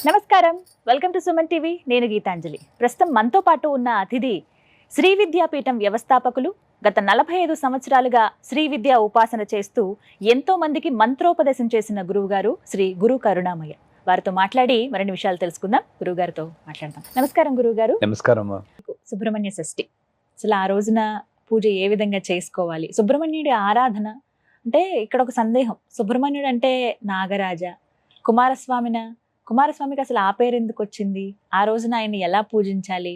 నమస్కారం, welcome to Suman TV. నేను గీతాంజలి. ప్రస్తుతం మనతో పాటు ఉన్న అతిథి శ్రీ విద్యాపీఠం వ్యవస్థాపకులు, గత 45 సంవత్సరాలుగా శ్రీ విద్యా ఉపాసన చేస్తూ ఎంతో మందికి మంత్రోపదేశం చేసిన గురువు గారు శ్రీ గురు కరుణామయ్య. వారితో మాట్లాడి మరిన్ని విషయాలు తెలుసుకుందాం. గురువు గారితో మాట్లాడదాం. నమస్కారం గురువు గారు. నమస్కారం. సుబ్రహ్మణ్య షష్ఠి అసలు ఆ రోజున పూజ ఏ విధంగా చేసుకోవాలి? సుబ్రహ్మణ్యుడి ఆరాధన అంటే ఇక్కడ ఒక సందేహం, సుబ్రహ్మణ్యుడు అంటే నాగరాజ, కుమారస్వామికి అసలు ఆ పేరు ఎందుకు వచ్చింది? ఆ రోజున ఆయన్ని ఎలా పూజించాలి?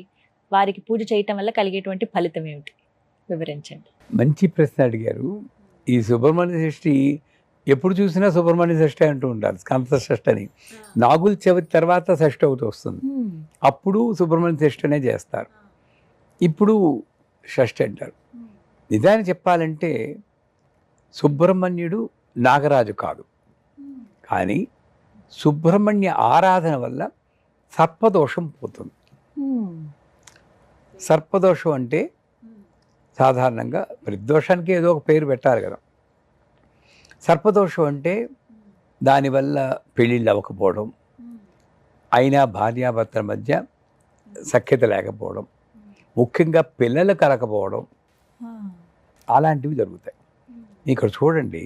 వారికి పూజ చేయటం వల్ల కలిగేటువంటి ఫలితం ఏమిటి? వివరించండి. మంచి ప్రశ్న అడిగారు. ఈ సుబ్రహ్మణ్య షష్ఠి ఎప్పుడు చూసినా సుబ్రహ్మణ్య షష్ఠి అంటూ ఉంటారు, స్కంద షష్ఠి అని. నాగుల చవితి తర్వాత షష్ఠి ఒకటి వస్తుంది, అప్పుడు సుబ్రహ్మణ్య షష్ఠి అనే చేస్తారు. ఇప్పుడు షష్ఠి అంటారు. నిజాన్ని చెప్పాలంటే సుబ్రహ్మణ్యుడు నాగరాజు కాదు, కానీ సుబ్రహ్మణ్య ఆరాధన వల్ల సర్పదోషం పోతుంది. సర్పదోషం అంటే సాధారణంగా ప్రతిదోషానికి ఏదో ఒక పేరు పెట్టాలి కదా. సర్పదోషం అంటే దానివల్ల పెళ్ళిళ్ళు అవ్వకపోవడం, అయినా భార్యాభర్తల మధ్య సఖ్యత లేకపోవడం, ముఖ్యంగా పిల్లలు కలకపోవడం, అలాంటివి జరుగుతాయి. ఇక్కడ చూడండి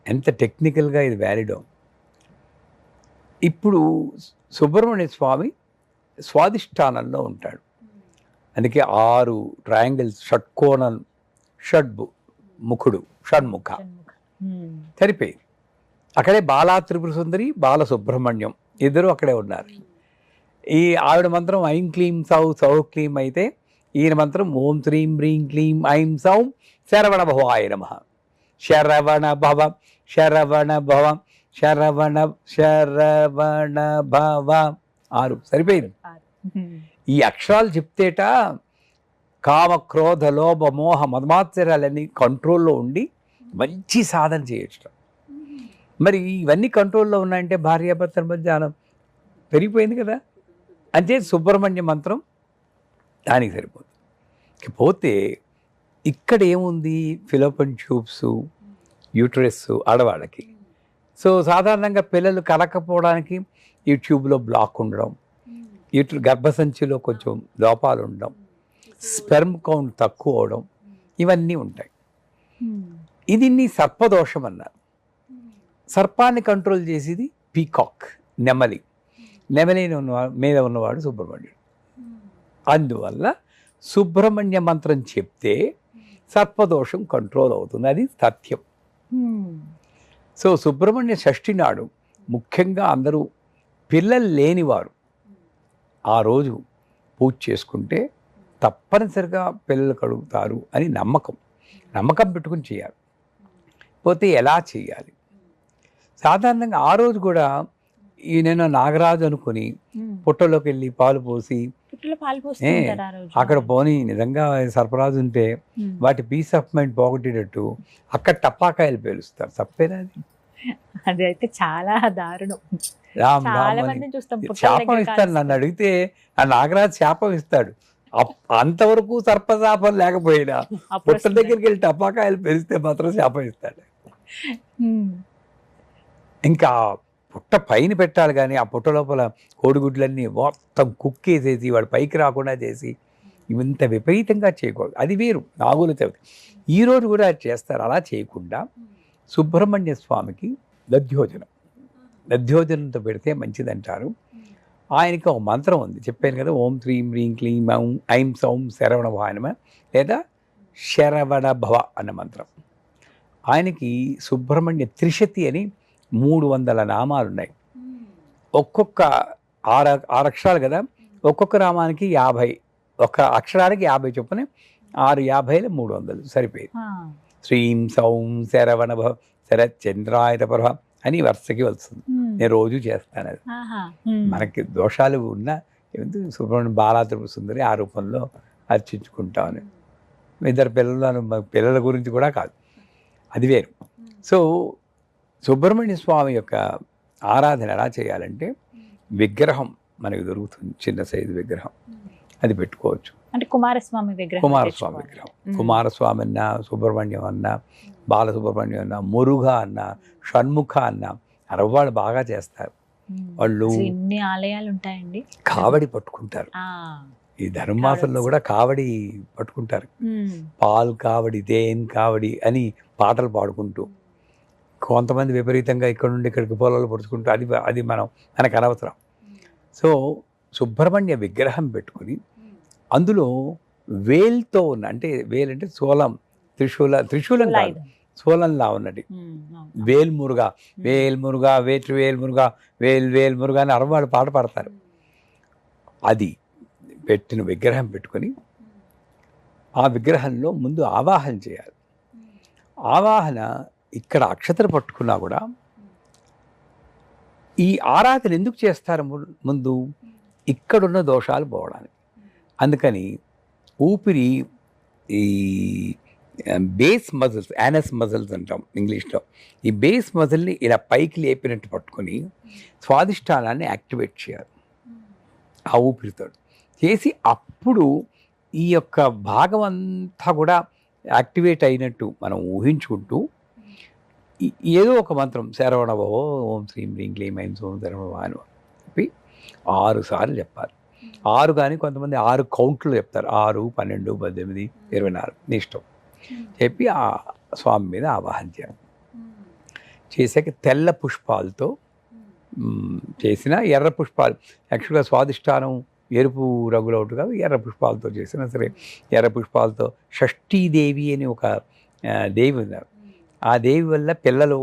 ఎంత టెక్నికల్గా ఇది వ్యాలిడో. ఇప్పుడు సుబ్రహ్మణ్య స్వామి స్వాధిష్టానంలో ఉంటాడు, అందుకే 6 ట్రయాంగిల్స్, షట్కోణం, షణ్ముఖ సరిపోయింది. అక్కడే బాలా త్రిపుర సుందరి, బాల సుబ్రహ్మణ్యం ఇద్దరు అక్కడే ఉన్నారు. ఈ ఆవిడ మంత్రం ఐం క్లీం సౌ సౌ క్లీం అయితే, ఈయన మంత్రం ఓం శ్రీం హ్రీం క్లీం ఐం సౌం శరవణ భవాయ నమః. శరవణ భవ శరవణ భవ శరవణ శరవణ భవ 6 సరిపోయింది. ఈ అక్షరాలు చెప్తేట కామ క్రోధ లోభ మోహ మదమాత్సర్యాలన్నీ కంట్రోల్లో ఉండి మంచి సాధన చేయొచ్చు. మరి ఇవన్నీ కంట్రోల్లో ఉన్నాయంటే భార్యాభర్తల మధ్య పెరిగిపోయింది కదా. అంటే సుబ్రహ్మణ్య మంత్రం దానికి సరిపోతుంది. పోతే ఇక్కడ ఏముంది, ఫిలోపియన్ ట్యూబ్స్, యూట్రస్ ఆడవాళ్ళకి. సో సాధారణంగా పిల్లలు కలకపోవడానికి ఈ ట్యూబ్లో బ్లాక్ ఉండడం, గర్భసంచిలో కొంచెం లోపాలు ఉండడం, స్పెర్మ్ కౌంట్ తక్కువ అవడం, ఇవన్నీ ఉంటాయి. ఇది సర్పదోషం అన్నారు. సర్పాన్ని కంట్రోల్ చేసేది పీకాక్, నెమలి మీద ఉన్నవాడు సుబ్రహ్మణ్యుడు. అందువల్ల సుబ్రహ్మణ్య మంత్రం చెప్తే సర్పదోషం కంట్రోల్ అవుతుంది, అది సత్యం. సో సుబ్రహ్మణ్య షష్ఠి నాడు ముఖ్యంగా అందరూ పిల్లలు లేనివారు ఆ రోజు పూజ చేసుకుంటే తప్పనిసరిగా పిల్లలు కలుగుతారు అని నమ్మకం పెట్టుకుని చేయాలి. పోతే ఎలా చేయాలి? సాధారణంగా ఆ రోజు కూడా నేను నాగరాజు అనుకుని పుట్టలోకి వెళ్ళి పాలు పోసి అక్కడ పోని నిజంగా సర్పరాజు ఉంటే వాటి పీస్ ఆఫ్ మైండ్ పోగొట్టేటట్టు అక్కడ టపాకాయలు పేలుస్తారు. తప్పేనా? అది అయితే చాలా దారుణం. శాపం ఇస్తాడు. నన్ను అడిగితే ఆ నాగరాజు శాపం ఇస్తాడు. అంతవరకు సర్పశాపం లేకపోయినా పుట్ట దగ్గరికి వెళ్ళి టపాకాయలు పెరిస్తే మాత్రం శాపం ఇస్తాడు. ఇంకా పుట్ట పైన పెట్టాలి, కానీ ఆ పుట్ట లోపల కోడిగుడ్లన్నీ మొత్తం కుక్కేసేసి వాడు పైకి రాకుండా చేసి ఇంత విపరీతంగా చేయకూడదు. అది వేరు, నాగుల చవితి. ఈరోజు కూడా చేస్తారు. అలా చేయకుండా సుబ్రహ్మణ్య స్వామికి దధ్యోజనంతో పెడితే మంచిదంటారు. ఆయనకి ఒక మంత్రం ఉంది, చెప్పాను కదా, ఓం శ్రీం హ్రీం క్లీం ఐం సౌం శరవణ భవాయ నమః, లేదా శరవణ భవ అన్న మంత్రం. ఆయనకి సుబ్రహ్మణ్య త్రిశతి అని 300 నామాలు ఉన్నాయి. ఒక్కొక్క 6 అక్షరాలు కదా, ఒక్కొక్క నామానికి 50, ఒక అక్షరానికి 50 చొప్పున 6 50 300 సరిపోయింది. శ్రీం సౌం శరవణ భవ శరచంద్రాయత ప్రభ అని వరుసకి వస్తుంది. నేను రోజు చేస్తాను. అది మనకి దోషాలు ఉన్నా సుబ్రహ్మణ్య బాలా త్రిపుర సుందరి ఆ రూపంలో అర్చించుకుంటామని. ఇద్దరు పిల్లల గురించి కూడా కాదు, అది వేరు. సో సుబ్రహ్మణ్య స్వామి యొక్క ఆరాధన ఎలా చేయాలంటే, విగ్రహం మనకు దొరుకుతుంది, చిన్న సైజు విగ్రహం, అది పెట్టుకోవచ్చు. అంటే కుమారస్వామి విగ్రహం, కుమారస్వామి అన్నా, సుబ్రహ్మణ్యం అన్నా, బాలసుబ్రహ్మణ్యం అన్నా, మురుఘ అన్నా, షణ్ముఖ అన్నా, అరవ్వాళ్ళు బాగా చేస్తారు. వాళ్ళు అసలు ఇన్ని ఆలయాలు ఉంటాయండి. కావడి పట్టుకుంటారు. ఆ, ఈ ధనుర్మాసంలో కూడా కావడి పట్టుకుంటారు. పాల్ కావడి, తేన్ కావడి అని పాటలు పాడుకుంటూ, కొంతమంది విపరీతంగా ఇక్కడ నుండి ఇక్కడికి పొలాలు పడుచుకుంటూ, అది మనకు అనవసరం. సో సుబ్రహ్మణ్య విగ్రహం పెట్టుకుని అందులో వేల్తో ఉన్న, అంటే వేల్ అంటే సోలం, త్రిశూలం కాదు, సోలంలా ఉన్నది వేల్ మురుగా, వేల్ మురుగా, వేల్ మురుగా, వేల్ మురుగా అని అరవాడు పాట పాడతారు. అది పెట్టిన విగ్రహం పెట్టుకొని ఆ విగ్రహంలో ముందు ఆవాహన చేయాలి. ఆవాహన ఇక్కడ అక్షతలు పట్టుకున్నా కూడా ఈ ఆరాధన ఎందుకు చేస్తారు ముందు? ఇక్కడున్న దోషాలు పోవడానికి. అందుకని ఊపిరి, ఈ బేస్ మజిల్స్, యానస్ మజిల్స్ అంటాం ఇంగ్లీష్లో, ఈ బేస్ మజిల్ని ఇలా పైకి లేపినట్టు పట్టుకొని స్వాదిష్టానాన్ని యాక్టివేట్ చేయాలి ఆ ఊపిరితో చేసి, అప్పుడు ఈ యొక్క భాగం అంతా కూడా యాక్టివేట్ అయినట్టు మనం ఊహించుకుంటూ ఏదో ఒక మంత్రం, శరవణభవో ఓం శ్రీం హ్రీం క్లీం ఐం సోం శరవణభవ అని చెప్పి 6 సార్లు చెప్పాలి. 6 కానీ కొంతమంది 6 కౌంట్లు చెప్తారు. 6, 12, 18, 24 నీ ఇష్టం చెప్పి ఆ స్వామి మీద ఆవాహన చేయాలి. చేసాక తెల్ల పుష్పాలతో చేసిన, ఎర్ర పుష్పాలు యాక్చువల్గా స్వాదిష్టానం ఎరుపు రంగులో ఉంటుంది కాదు, ఎర్ర పుష్పాలతో చేసినా సరే, ఎర్ర పుష్పాలతో షష్ఠీదేవి అని ఒక దేవి ఉన్నారు. ఆ దేవి వల్ల పిల్లలు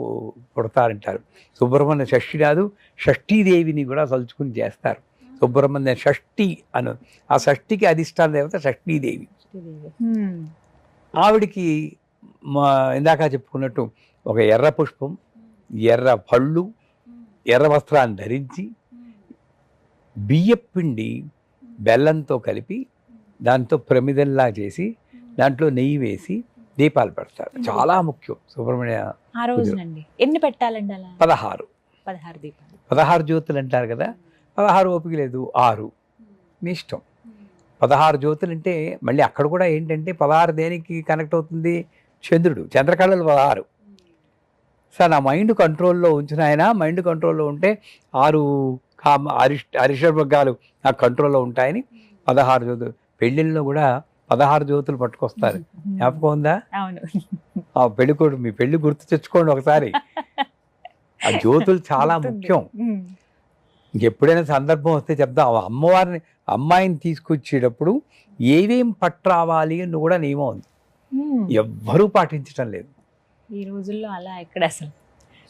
పుడతారంటారు. సుబ్రహ్మణ్య షష్ఠి కాదు, షష్ఠీదేవిని కూడా తలుచుకుని చేస్తారు. సుబ్రహ్మణ్య షష్ఠి అను, ఆ షష్ఠికి అధిష్టాన దేవత షష్ఠీదేవి. ఆవిడికి ఇందాక చెప్పుకున్నట్టు ఒక ఎర్ర పుష్పం, ఎర్ర పళ్ళు, ఎర్ర వస్త్రాన్ని ధరించి బియ్యపిండి బెల్లంతో కలిపి దాంతో ప్రమిదల్లా చేసి దాంట్లో నెయ్యి వేసి దీపాలు పెడతారు. చాలా ముఖ్యం. సుబ్రహ్మణ్య ఆ రోజునండి ఎన్ని పెట్టాలండి? అలా 16 దీపాలు, 16 జ్యోతులు అంటారు కదా. 16 ఓపిక లేదు, 6 మీ ఇష్టం. 16 జ్యోతులు అంటే మళ్ళీ అక్కడ కూడా ఏంటంటే 16 దేనికి కనెక్ట్ అవుతుంది? చంద్రుడు, చంద్రకళలు 16. సార్ నా మైండ్ కంట్రోల్లో ఉంచిన ఆయన, మైండ్ కంట్రోల్లో ఉంటే 6 అరిషభర్గాలు నాకు కంట్రోల్లో ఉంటాయని 16 జ్యోతులు. పెళ్ళిళ్ళలో కూడా 16 జ్యోతులు పట్టుకొస్తారు. జ్ఞాపకం ఉందా? ఆ పెళ్ళికొడు, మీ పెళ్లి గుర్తు తెచ్చుకోండి ఒకసారి. ఆ జ్యోతులు చాలా ముఖ్యం. ఎప్పుడైనా సందర్భం వస్తే చెప్దాం. అమ్మాయిని తీసుకొచ్చేటప్పుడు ఏవేం పట్రావాలి అని కూడా నియమం ఉంది. ఎవ్వరూ పాటించడం లేదు ఈ రోజుల్లో. అలా ఎక్కడ అసలు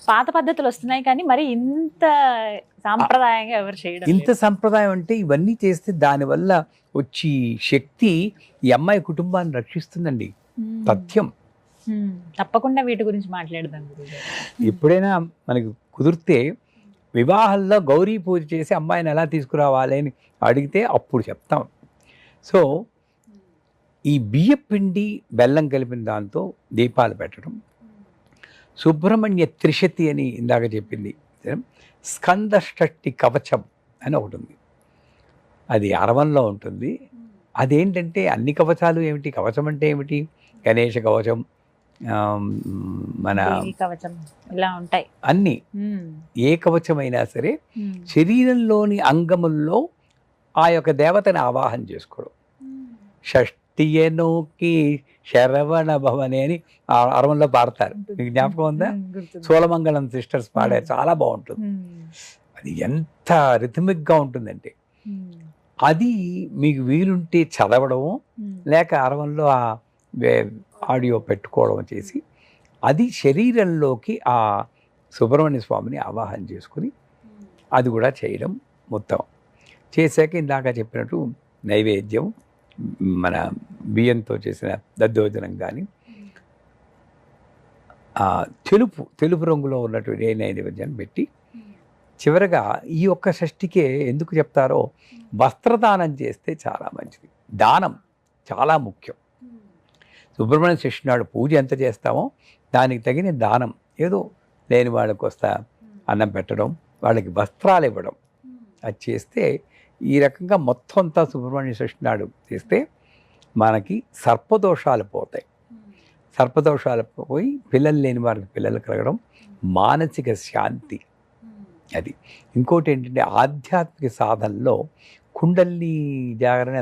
పాత పద్ధతులు వస్తున్నాయి కానీ మరి ఇంత సాంప్రదాయంగా ఎవరు చేయడం. ఇంత సంప్రదాయం అంటే ఇవన్నీ చేస్తే దానివల్ల వచ్చి శక్తి ఈ అమ్మాయి కుటుంబాన్ని రక్షిస్తుందండి. తథ్యం. తప్పకుండా వీటి గురించి మాట్లాడదాం. ఎప్పుడైనా మనకి కుదిరితే వివాహాల్లో గౌరీ పూజ చేసి అమ్మాయిని ఎలా తీసుకురావాలి అని అడిగితే అప్పుడు చెప్తాం. సో ఈ బియ్యపిండి బెల్లం కలిపిన దాంతో దీపాలు పెట్టడం, సుబ్రహ్మణ్య త్రిశతి అని ఇందాక చెప్పింది, స్కంద షష్ఠి కవచం అని ఒకటి ఉంది. అది అరవంలో ఉంటుంది. అదేంటంటే అన్ని కవచాలు ఏమిటి, కవచం అంటే ఏమిటి? గణేష కవచం, మన కవచం, ఇలా ఉంటాయి అన్ని. ఏ కవచమైనా సరే శరీరంలోని అంగముల్లో ఆ యొక్క దేవతని ఆవాహన చేసుకోవడం. షష్ఠియనోకి శరవణ భవనే అని అరవంలో పాడతారు. మీకు జ్ఞాపకం ఉందా? సోలమంగళం సిస్టర్స్ పాడారు, చాలా బాగుంటుంది. అది ఎంత రిథమిక్గా ఉంటుందంటే, అది మీకు వీలుంటే చదవడము లేక అరవంలో ఆ ఆడియో పెట్టుకోవడం చేసి అది శరీరంలోకి ఆ సుబ్రహ్మణ్య స్వామిని ఆవాహన చేసుకుని అది కూడా చేయడం మొత్తం చేశాక ఇందాక చెప్పినట్టు నైవేద్యం, మన బియ్యంతో చేసిన దద్దోజనం కానీ, తెలుపు రంగులో ఉన్నటువంటి ఏ నైవేద్యాన్ని పెట్టి చివరగా ఈ ఒక్క షష్ఠికే ఎందుకు చెప్తారో వస్త్రదానం చేస్తే చాలా మంచిది. దానం చాలా ముఖ్యం. సుబ్రహ్మణ్య షష్ఠి నాడు పూజ ఎంత చేస్తామో దానికి తగిన దానం, ఏదో లేని వాళ్ళకి వస్తా అన్నం పెట్టడం, వాళ్ళకి వస్త్రాలు ఇవ్వడం, అది చేస్తే ఈ రకంగా మొత్తం అంతా సుబ్రహ్మణ్య షష్ఠి నాడు చేస్తే మనకి సర్పదోషాలు పోతాయి. సర్పదోషాలు పోయి పిల్లలు లేని వారికి పిల్లలు కలగడం, మానసిక శాంతి అది. ఇంకోటి ఏంటంటే ఆధ్యాత్మిక సాధనలో కుండల్ని జాగరణ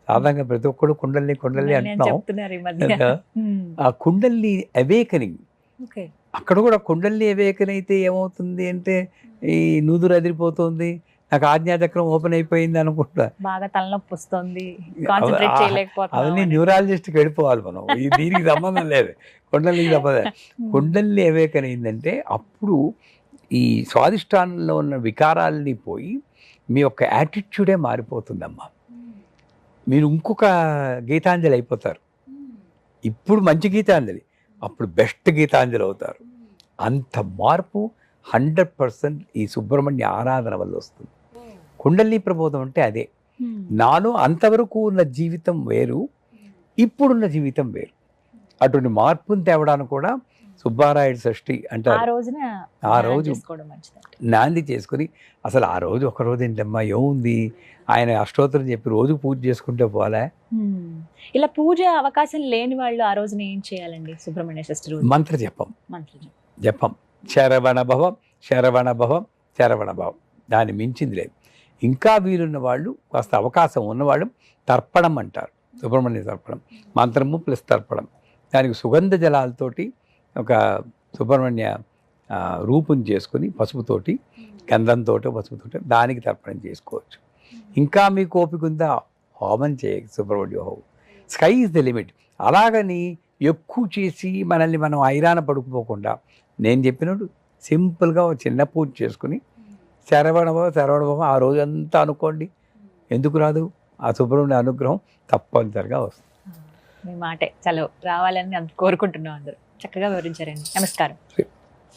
సాధారణంగా ప్రతి ఒక్కడు కుండల్ని అని అంటున్నాం చెప్తున్నారు ఈ మధ్య. కదా. ఆ కుండల్ని అవేకనింగ్ ఓకే. అక్కడ కూడా కుండల్ని అవేకన్ అయితే ఏమవుతుంది అంటే ఈ నూదురు అదిరిపోతుంది, నాకు ఆజ్ఞాచక్రం ఓపెన్ అయిపోయింది అనుకుంటా. బాగా తలనొప్పి వస్తుంది, కాన్సన్ట్రేట్ అవన్నీ చేయలేకపోతున్నాం. న్యూరాలజిస్ట్కి వెళ్ళిపోవాలి మనం. దీనికి సంబంధం లేదు, కుండలికి సంబంధం. కుండల్ని అవేకన్ అయిందంటే అప్పుడు ఈ స్వాదిష్టానంలో ఉన్న వికారాలని పోయి మీ యొక్క యాటిట్యూడే మారిపోతుందమ్మా. మీరు ఇంకొక గీతాంజలి అయిపోతారు. ఇప్పుడు మంచి గీతాంజలి, అప్పుడు బెస్ట్ గీతాంజలి అవుతారు. అంత మార్పు 100% ఈ సుబ్రహ్మణ్య ఆరాధన వల్ల వస్తుంది. కుండలిని ప్రబోధం అంటే అదే. నాలో అంతవరకు ఉన్న జీవితం వేరు, ఇప్పుడున్న జీవితం వేరు. అటువంటి మార్పుని తేవడానికి కూడా సుబ్బారాయుడు షష్ఠి అంటారు. ఆ రోజు నాంది చేసుకుని అసలు ఆ రోజు ఒక రోజు ఏంటమ్మా ఏముంది, ఆయన అష్టోత్తరం చెప్పి రోజు పూజ చేసుకుంటే పోలే. ఇలా పూజ అవకాశం లేని వాళ్ళు ఆ రోజున ఏం చేయాలండి? సుబ్రహ్మణ్య షష్ఠి రోజు మంత్ర జపం శరవణ భవం శరవణ భవం శరవణ భవం, దాన్ని మించింది లేదు. ఇంకా వీలున్న వాళ్ళు, కాస్త అవకాశం ఉన్నవాళ్ళు తర్పణం అంటారు, సుబ్రహ్మణ్య తర్పణం, మంత్రము ప్లస్ తర్పణం. దానికి సుగంధ జలాలతోటి ఒక సుబ్రహ్మణ్య రూపం చేసుకుని పసుపుతోటి, గంధంతో పసుపుతోటి దానికి తర్పణం చేసుకోవచ్చు. ఇంకా మీకు ఓపిక ఉందా హోమం చేయ సుబ్రహ్మణ్య హోమం. Sky is the limit. అలాగని ఎక్కువ చేసి మనల్ని మనం ఐరాన పడుకుపోకుండా నేను చెప్పినట్టు సింపుల్గా చిన్న పూజ చేసుకుని శరవణభవ ఆ రోజంతా అనుకోండి. ఎందుకు రాదు? ఆ సుబ్రహ్మణ్య అనుగ్రహం తప్పనిసరిగా వస్తుంది. మీ మాటే చలో రావాలని కోరుకుంటున్నాం అందరూ. చక్కగా వివరించారండి. నమస్కారం.